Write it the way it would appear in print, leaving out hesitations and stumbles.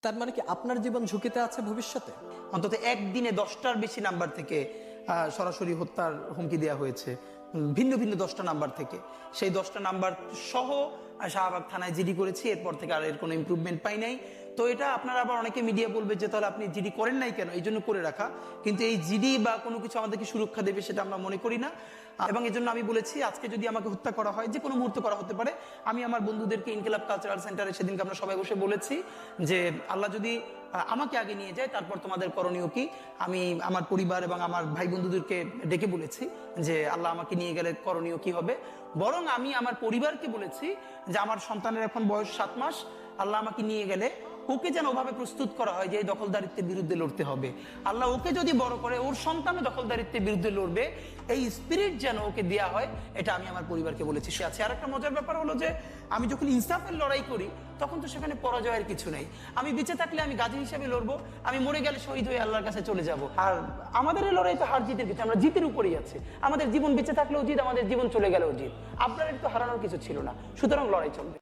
তার মানে কি আপনার জীবন ঝুঁকিতে আছে ভবিষ্যতে? অন্তত একদিনে 10টার বেশি নাম্বার থেকে সরাসরি হত্যার হুমকি দেওয়া হয়েছে, ভিন্ন ভিন্ন 10টা নাম্বার থেকে। সেই 10টা নাম্বার সহ শাহবাগ থানায় জিডি করেছি, এরপর থেকে আর এর কোনো ইমপ্রুভমেন্ট পাই নাই। তো এটা আপনারা আবার অনেকে মিডিয়া বলবে যে তাহলে আপনি জিডি করেন নাই কেন, এই জন্য করে রাখা। কিন্তু এই জিডি বা কোনো কিছু আমাদেরকে সুরক্ষা দেবে সেটা আমরা মনে করি না। এবং এই জন্য আমি বলেছি আজকে যদি আমাকে হত্যা করা হয়, যে কোনো মুহূর্তে করা হতে পারে। আমি আমার বন্ধুদেরকে ইনকিলাব কালচারাল সেন্টারে সেদিনকে আমরা সবাই বসে বলেছি যে আল্লাহ যদি আমাকে আগে নিয়ে যায় তারপর তোমাদের করণীয় কি। আমি আমার পরিবার এবং আমার ভাই বন্ধুদেরকে ডেকে বলেছি যে আল্লাহ আমাকে নিয়ে গেলে করণীয় কি হবে। বরং আমি আমার পরিবারকে বলেছি যে আমার সন্তানের এখন বয়স 7 মাস, আল্লাহ আমাকে নিয়ে গেলে ওকে যেন ওভাবে প্রস্তুত করা হয় যে এই দখলদারিত্বের বিরুদ্ধে লড়তে হবে। আল্লাহ ওকে যদি বড় করে ওর সন্তানও দখলদারিত্বের বিরুদ্ধে লড়বে, এই স্পিরিট যেন ওকে দেওয়া হয়, এটা আমি আমার পরিবারকে বলেছি। সে আছে। আর একটা মজার ব্যাপার হলো যে আমি যখন ইনসাফের লড়াই করি তখন তো সেখানে পরাজয়ের কিছু নেই। আমি বেঁচে থাকলে আমি গাজী হিসেবে লড়বো, আমি মরে গেলে শহীদ হয়ে আল্লাহর কাছে চলে যাব। আর আমাদের এই লড়াই তো হার জিতের কিছু, আমরা জিতের উপরেই আছি। আমাদের জীবন বেঁচে থাকলেও জিত, আমাদের জীবন চলে গেলেও জিত। আপনার তো হারানোর কিছু ছিল না, সুতরাং লড়াই চলবে।